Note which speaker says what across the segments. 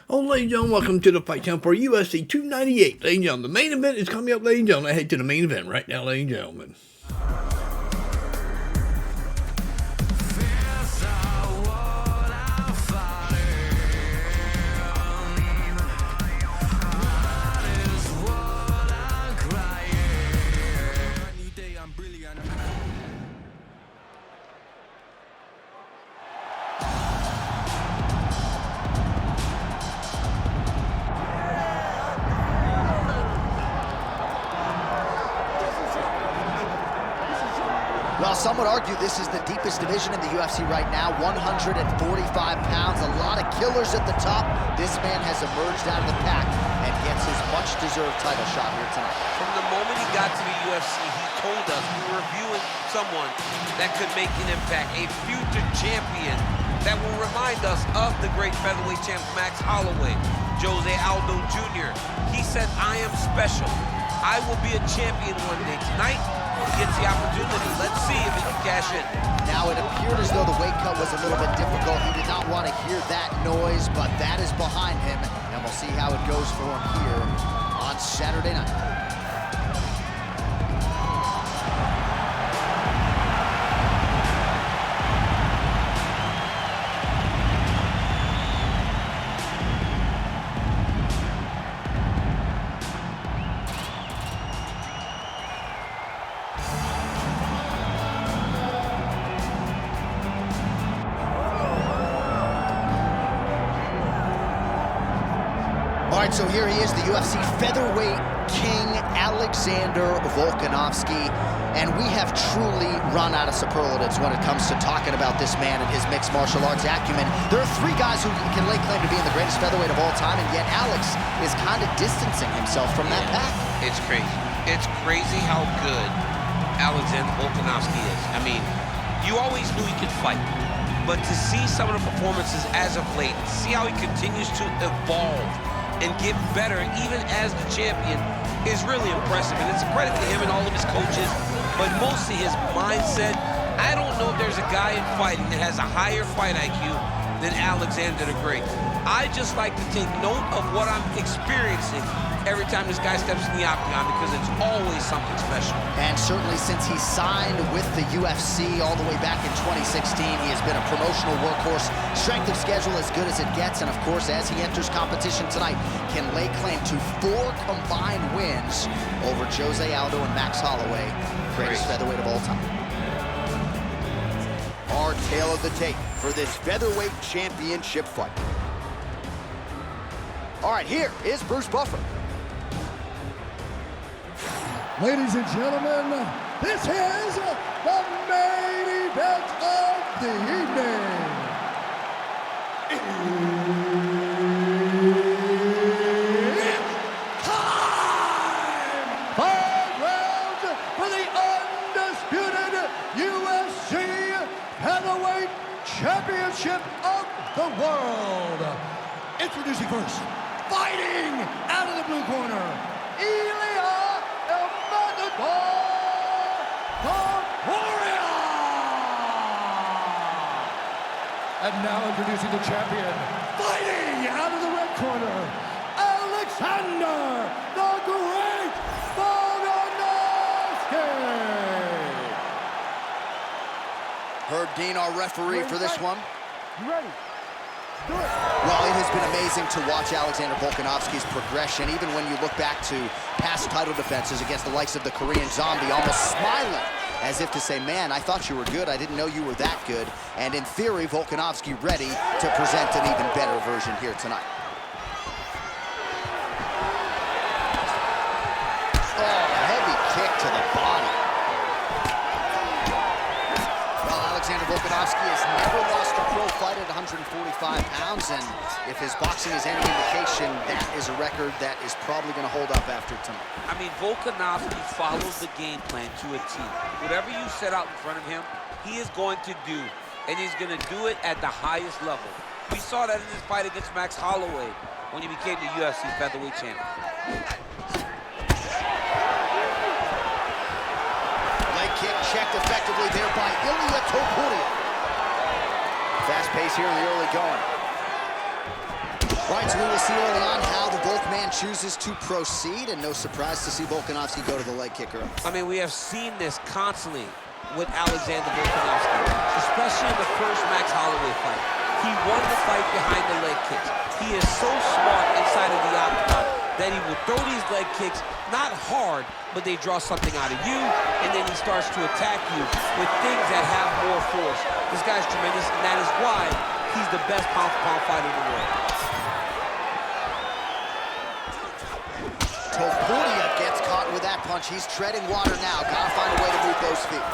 Speaker 1: Oh, ladies and gentlemen, welcome to the Fight Channel for UFC 298. Ladies and gentlemen, the main event is coming up, ladies and gentlemen. Head to the main event right now, ladies and gentlemen.
Speaker 2: Well, some would argue this is the deepest division in the UFC right now, 145 pounds, a lot of killers at the top. This man has emerged out of the pack and gets his much-deserved title shot here tonight.
Speaker 3: From the moment he got to the UFC, he told us we were viewing someone that could make an impact, a future champion that will remind us of the great featherweight champ Max Holloway, Jose Aldo Jr. He said, I am special. I will be a champion one day. Tonight, he gets the opportunity. Let's see if he can cash in.
Speaker 2: Now, it appeared as though the weight cut was a little bit difficult. He did not want to hear that noise, but that is behind him, and we'll see how it goes for him here on Saturday night. All right, so here he is, the UFC featherweight king, Alexander Volkanovski. And we have truly run out of superlatives when it comes to talking about this man and his mixed martial arts acumen. There are three guys who can lay claim to being the greatest featherweight of all time, and yet Alex is kind of distancing himself from that pack.
Speaker 3: It's crazy. It's crazy how good Alexander Volkanovski is. I mean, you always knew he could fight, but to see some of the performances as of late, see how he continues to evolve and get better even as the champion is really impressive. And it's a credit to him and all of his coaches, but mostly his mindset. I don't know if there's a guy in fighting that has a higher fight IQ than Alexander the Great. I just like to take note of what I'm experiencing every time this guy steps in the octagon, because it's always something special.
Speaker 2: And certainly since he signed with the UFC all the way back in 2016, he has been a promotional workhorse, strength of schedule as good as it gets, and of course, as he enters competition tonight, can lay claim to 4 combined wins over Jose Aldo and Max Holloway, greatest featherweight of all time. Our tale of the tape for this featherweight championship fight. All right, here is Bruce Buffer.
Speaker 4: Ladies and gentlemen, this is the main event of the evening. It's time! 5 rounds for the undisputed UFC Heavyweight Championship of the world. Introducing first, fighting out of the blue corner, Ilia Topuria! And now introducing the champion, fighting out of the red corner, Alexander the Great Volkanovski!
Speaker 2: Herb Dean, our referee for this one.
Speaker 4: You ready? Do it.
Speaker 2: Well, it has been amazing to watch Alexander Volkanovski's progression, even when you look back to past title defenses against the likes of the Korean Zombie, almost smiling as if to say, man, I thought you were good. I didn't know you were that good. And in theory, Volkanovski ready to present an even better version here tonight. Oh, heavy kick to the body. Well, Alexander Volkanovski has never lost a pro fight at 145 pounds, and if his boxing is any indication, that is a record that is probably going to hold up after tonight.
Speaker 3: I mean, Volkanovski follows the game plan to a T. Whatever you set out in front of him, he is going to do, and he's going to do it at the highest level. We saw that in his fight against Max Holloway when he became the UFC featherweight champion.
Speaker 2: Leg kick checked effectively there by Ilia Topuria. Fast pace here in the early going. Right, so we will see early on how the Volk man chooses to proceed, and no surprise to see Volkanovski go to the leg kicker.
Speaker 3: I mean, we have seen this constantly with Alexander Volkanovski, especially in the first Max Holloway fight. He won the fight behind the leg kicks. He is so smart inside of the octagon that he will throw these leg kicks, not hard, but they draw something out of you, and then he starts to attack you with things that have more force. This guy's tremendous, and that is why he's the best pound-for-pound fighter in the world.
Speaker 2: Topuria gets caught with that punch. He's treading water now. Gotta find a way to move those feet.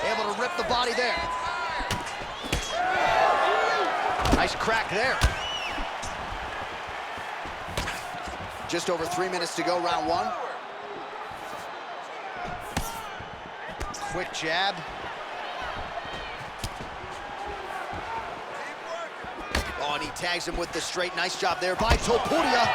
Speaker 2: Able to rip the body there. Nice crack there. Just over 3 minutes to go, round one. Quick jab. Oh, and he tags him with the straight. Nice job there by Topuria.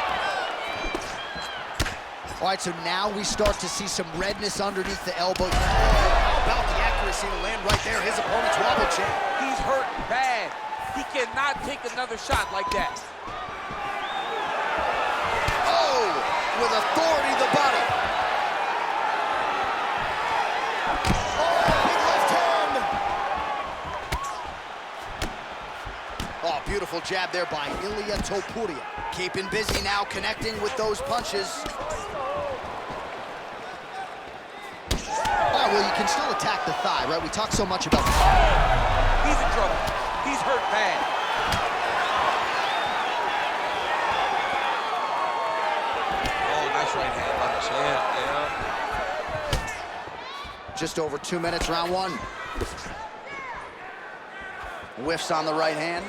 Speaker 2: All right, so now we start to see some redness underneath the elbow. How about the accuracy to land right there? His opponent's wobble chain.
Speaker 3: He's hurt bad. He cannot take another shot like that.
Speaker 2: Oh, with authority, the body. Oh, beautiful jab there by Ilia Topuria. Keeping busy now, connecting with those punches. Oh, well, you can still attack the thigh, right? We talk so much about...
Speaker 3: He's in trouble. He's hurt bad. Oh, nice right hand on the chin. Yeah.
Speaker 2: Just over 2 minutes, round one. Whiffs on the right hand.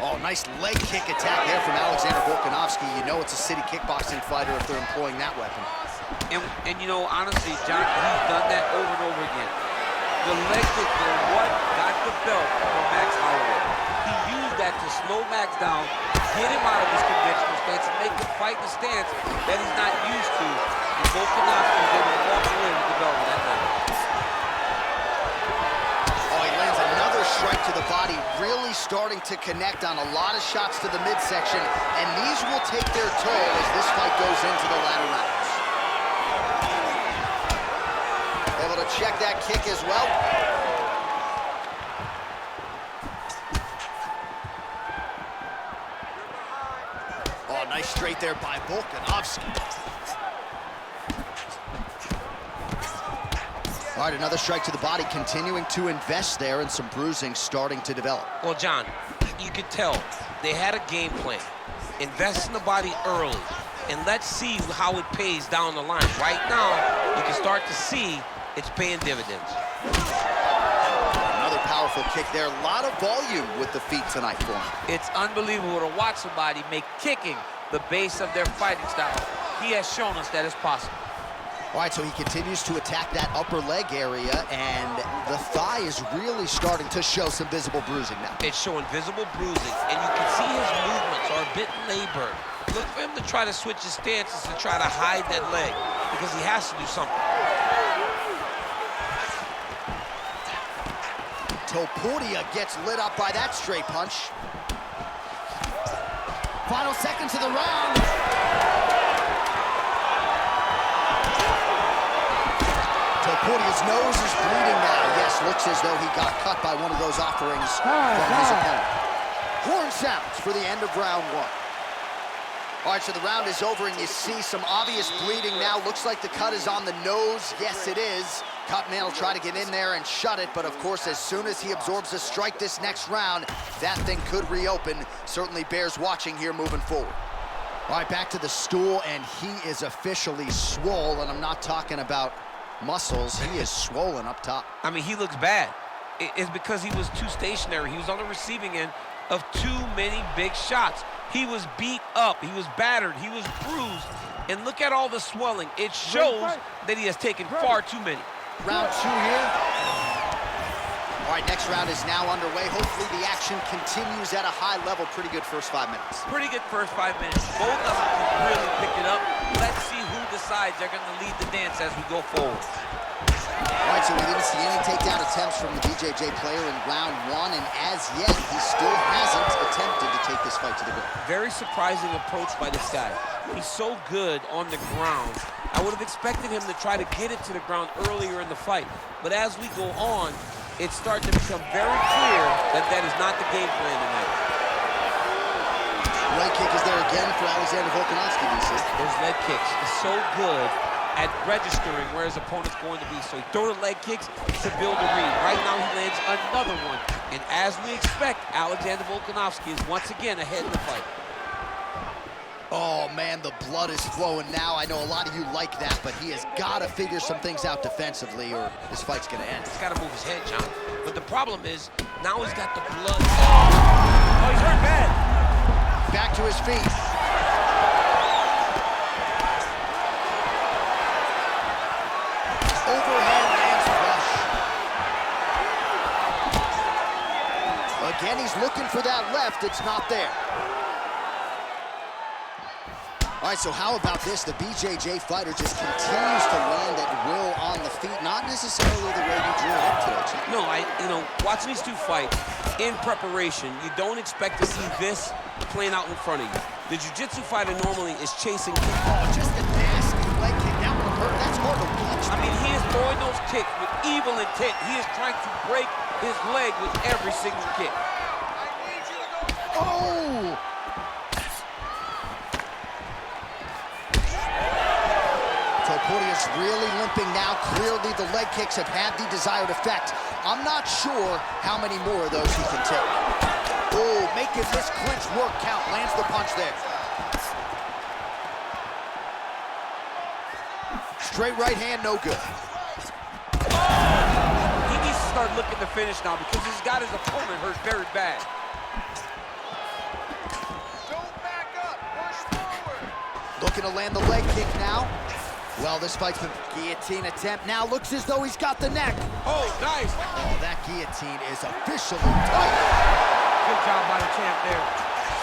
Speaker 2: Oh, nice leg kick attack there from Alexander Volkanovski. You know it's a city kickboxing fighter if they're employing that weapon.
Speaker 3: And you know, honestly, John, he's done that over and over again. The leg kick was what got the belt from Max Holloway. He used that to slow Max down, get him out of his conventional stance, and make him fight the stance that he's not used to. And Volkanovski was able to walk away with the belt that night.
Speaker 2: Oh, he lands another strike to the body, really starting to connect on a lot of shots to the midsection, and these will take their toll as this fight goes into the latter rounds. Able to check that kick as well. Oh, nice straight there by Volkanovski. All right, another strike to the body, continuing to invest there, and some bruising starting to develop.
Speaker 3: Well, John, you could tell they had a game plan. Invest in the body early, and let's see how it pays down the line. Right now, you can start to see it's paying dividends.
Speaker 2: Another powerful kick there. A lot of volume with the feet tonight for him.
Speaker 3: It's unbelievable to watch somebody make kicking the base of their fighting style. He has shown us that it's possible.
Speaker 2: All right, so he continues to attack that upper leg area, and the thigh is really starting to show some visible bruising now.
Speaker 3: It's showing visible bruising, and you can see his movements are a bit labored. Look for him to try to switch his stances to try to hide that leg, because he has to do something.
Speaker 2: Topuria gets lit up by that straight punch. Final seconds of the round. Topuria's nose is bleeding now. Yes, looks as though he got cut by one of those offerings from his opponent. Horn sounds for the end of round one. All right, so the round is over, and you see some obvious bleeding now. Looks like the cut is on the nose. Yes, it is. Cutman will try to get in there and shut it, but of course, as soon as he absorbs a strike this next round, that thing could reopen. Certainly bears watching here moving forward. All right, back to the stool, and he is officially swole, and I'm not talking about muscles. He is swollen up top.
Speaker 3: I mean, he looks bad. It's because he was too stationary. He was on the receiving end of too many big shots. He was beat up, he was battered, he was bruised, and look at all the swelling. It shows that he has taken far too many.
Speaker 2: Round two here. All right, next round is now underway. Hopefully the action continues at a high level. Pretty good first 5 minutes.
Speaker 3: Pretty good first 5 minutes. Both of them can really pick it up. Let's see who decides they're going to lead the dance as we go forward.
Speaker 2: All right, so we didn't see any takedown attempts from the BJJ player in round one, and as yet, he still hasn't attempted to take this fight to the ground.
Speaker 3: Very surprising approach by this guy. He's so good on the ground. I would have expected him to try to get it to the ground earlier in the fight. But as we go on, it's starting to become very clear that that is not the game plan tonight.
Speaker 2: Leg kick is there again for Alexander Volkanovski, DC.
Speaker 3: Those leg kicks are so good at registering where his opponent's going to be. So he throws the leg kicks to build a read. Right now he lands another one. And as we expect, Alexander Volkanovski is once again ahead in the fight.
Speaker 2: Oh, man, the blood is flowing now. I know a lot of you like that, but he has got to figure some things out defensively or this fight's going to end.
Speaker 3: He's got to move his head, John. But the problem is, now he's got the blood. Oh, he's hurt bad.
Speaker 2: Back to his feet. Overhand lands rush. Again, he's looking for that left. It's not there. All right, so how about this? The BJJ fighter just continues to land at will on the feet, not necessarily the way he drew it up today.
Speaker 3: No, watching these two fight in preparation, you don't expect to see this playing out in front of you. The jiu-jitsu fighter normally is chasing kicks.
Speaker 2: Oh, just a nasty leg kick. That one hurt. That's hard to watch.
Speaker 3: I mean, he is throwing those kicks with evil intent. He is trying to break his leg with every single kick.
Speaker 2: Oh! Topuria's really limping now. Clearly, the leg kicks have had the desired effect. I'm not sure how many more of those he can take. Oh, making this clinch work count. Lands the punch there. Straight right hand, no good.
Speaker 3: He needs to start looking to finish now because he's got his opponent hurt very bad.
Speaker 5: Don't back up, push forward.
Speaker 2: Looking to land the leg kick now. Well, this fight's been guillotine attempt. Now looks as though he's got the neck.
Speaker 3: Oh, nice.
Speaker 2: Oh, that guillotine is officially tight.
Speaker 3: Good job by the champ there.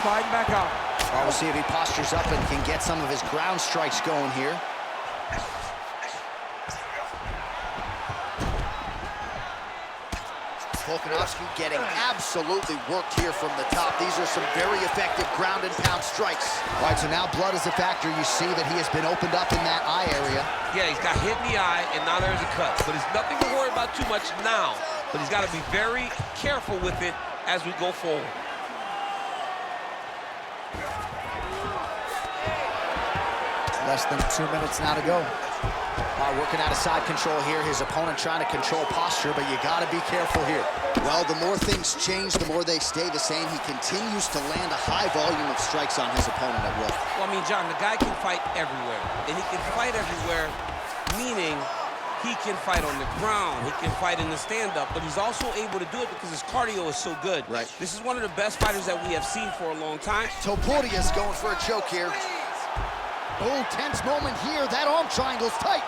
Speaker 3: Sliding back out.
Speaker 2: Well, we'll see if he postures up and can get some of his ground strikes going here. Volkanovski getting absolutely worked here from the top. These are some very effective ground and pound strikes. All right, so now blood is a factor. You see that he has been opened up in that eye area.
Speaker 3: Yeah, he's got hit in the eye, and now there's a cut. But it's nothing to worry about too much now. But he's got to be very careful with it as we go forward.
Speaker 2: Less than 2 minutes now to go. Working out of side control here. His opponent trying to control posture, but you got to be careful here. Well, the more things change, the more they stay the same. He continues to land a high volume of strikes on his opponent at will.
Speaker 3: Well, I mean, John, the guy can fight everywhere. And he can fight everywhere, meaning he can fight on the ground. He can fight in the stand-up, but he's also able to do it because his cardio is so good.
Speaker 2: Right.
Speaker 3: This is one of the best fighters that we have seen for a long time.
Speaker 2: Topuria's going for a choke here. Oh, tense moment here. That arm triangle's tight.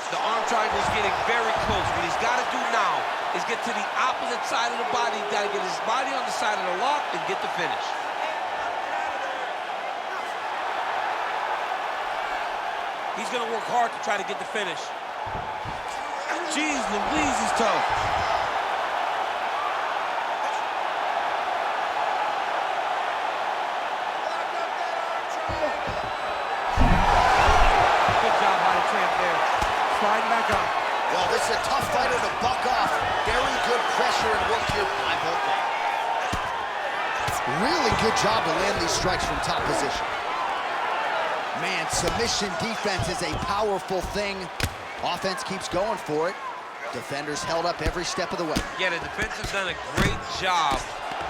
Speaker 3: The arm triangle is getting very close. What he's got to do now is get to the opposite side of the body. He's got to get his body on the side of the lock and get the finish. He's going to work hard to try to get the finish. Jeez Louise, he's tough. Good job by the champ there. Sliding back up.
Speaker 2: Well, this is a tough fighter to buck off. Very good pressure and work here by Volk. Really good job to land these strikes from top position. Man, submission defense is a powerful thing. Offense keeps going for it. Defenders held up every step of the way.
Speaker 3: Yeah, the defense has done a great job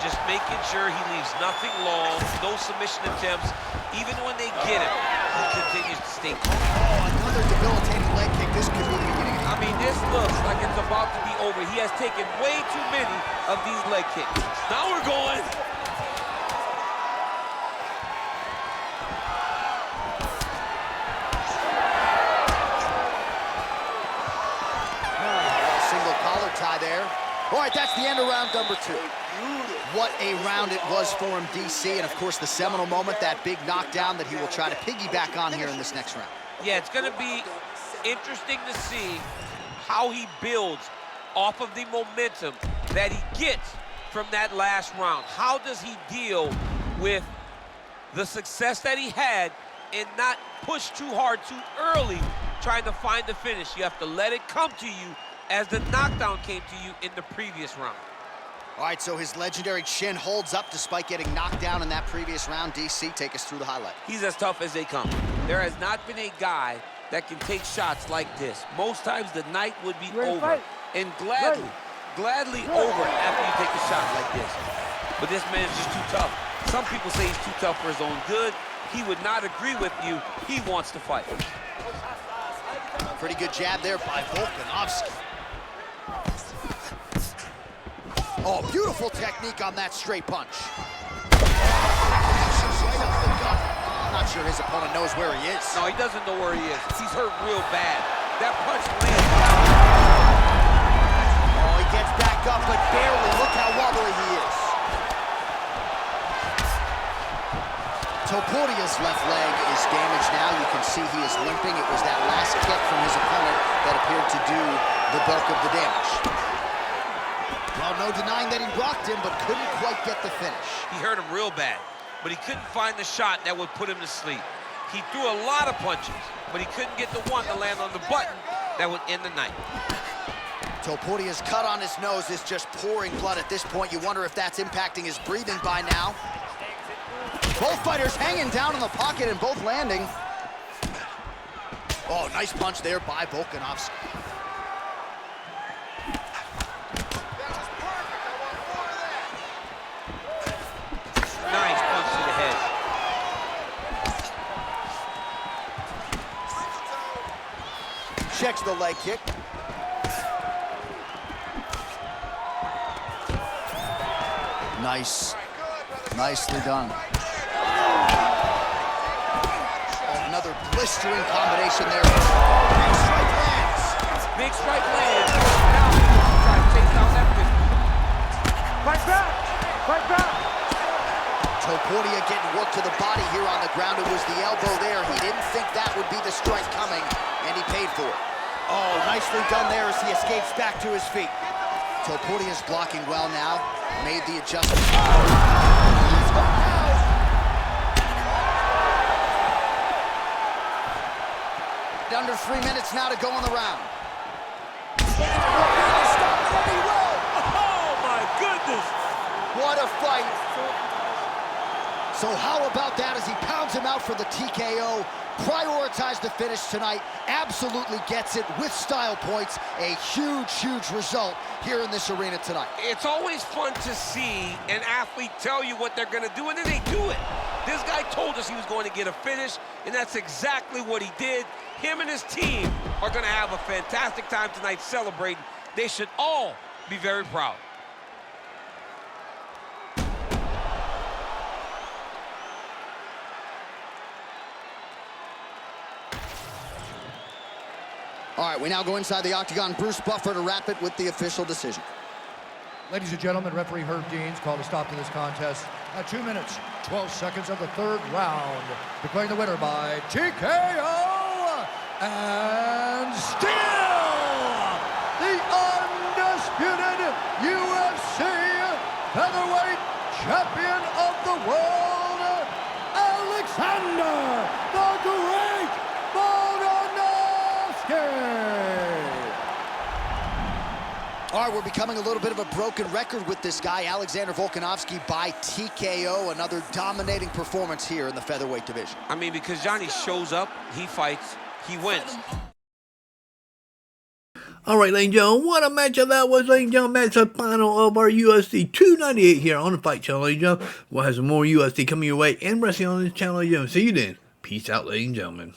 Speaker 3: just making sure he leaves nothing long, no submission attempts. Even when they get him, he continues to stay calm.
Speaker 2: Oh, another debilitating leg kick. This could be the beginning.
Speaker 3: I mean, this looks like it's about to be over. He has taken way too many of these leg kicks. Now we're going.
Speaker 2: Single collar tie there. All right, that's the end of round number 2. What a round it was for him, DC. And, of course, the seminal moment, that big knockdown that he will try to piggyback on here in this next round.
Speaker 3: Yeah, it's going to be interesting to see how he builds off of the momentum that he gets from that last round. How does he deal with the success that he had and not push too hard too early trying to find the finish? You have to let it come to you as the knockdown came to you in the previous round.
Speaker 2: All right, so his legendary chin holds up despite getting knocked down in that previous round. DC, take us through the highlight.
Speaker 3: He's as tough as they come. There has not been a guy that can take shots like this. Most times the night would be over, and gladly over after you take a shot like this. But this man is just too tough. Some people say he's too tough for his own good. He would not agree with you. He wants to fight.
Speaker 2: Pretty good jab there by Volkanovski. Oh, beautiful technique on that straight punch. Connections right up the gut. I'm not sure his opponent knows where he is.
Speaker 3: No, he doesn't know where he is. He's hurt real bad. That punch lands.
Speaker 2: Oh, he gets back up, but barely. Look how wobbly he is. Topuria's left leg is damaged now. You can see he is limping. It was that last kick from his opponent that appeared to do the bulk of the damage. Well, no denying that he rocked him, but couldn't quite get the finish.
Speaker 3: He hurt him real bad, but he couldn't find the shot that would put him to sleep. He threw a lot of punches, but he couldn't get the one to land on the button that would end the night.
Speaker 2: Topuria's cut on his nose is just pouring blood at this point. You wonder if that's impacting his breathing by now. Both fighters hanging down in the pocket and both landing. Oh, nice punch there by Volkanovski.
Speaker 3: Nice punch to the head.
Speaker 2: Checks the leg kick. Nice. Nicely done. Oh, another blistering combination there. Big strike lands.
Speaker 3: Big strike lands. Now he's trying to chase down that fist.
Speaker 4: Fight back! Fight back!
Speaker 2: Topuria getting work to the body here on the ground. It was the elbow there. He didn't think that would be the strike coming, and he paid for it. Oh, nicely done there as he escapes back to his feet. Topuria's blocking well now. Made the adjustment. He's hurt now. Under 3 minutes now to go in the round.
Speaker 3: Oh my goodness!
Speaker 2: What a fight. So how about that as he pounds him out for the TKO? Prioritized the finish tonight. Absolutely gets it with style points. A huge, huge result here in this arena tonight.
Speaker 3: It's always fun to see an athlete tell you what they're going to do, and then they do it. This guy told us he was going to get a finish, and that's exactly what he did. Him and his team are going to have a fantastic time tonight celebrating. They should all be very proud.
Speaker 2: All right, we now go inside the octagon. Bruce Buffer to wrap it with the official decision.
Speaker 4: Ladies and gentlemen, referee Herb Deans called a stop to this contest at 2 minutes, 12 seconds of the third round, declaring the winner by TKO and still the undisputed UFC featherweight champion of the world, Alexander the Great Volkanovski.
Speaker 2: All right, we're becoming a little bit of a broken record with this guy, Alexander Volkanovski, by TKO. Another dominating performance here in the featherweight division.
Speaker 3: I mean, because Johnny shows up, he fights, he wins.
Speaker 1: All right, ladies and gentlemen, what a matchup that was, ladies and gentlemen. That's the final of our UFC 298 here on the Fight Channel, ladies and gentlemen. We'll have some more UFC coming your way and wrestling on this channel, ladies and gentlemen. See you then. Peace out, ladies and gentlemen.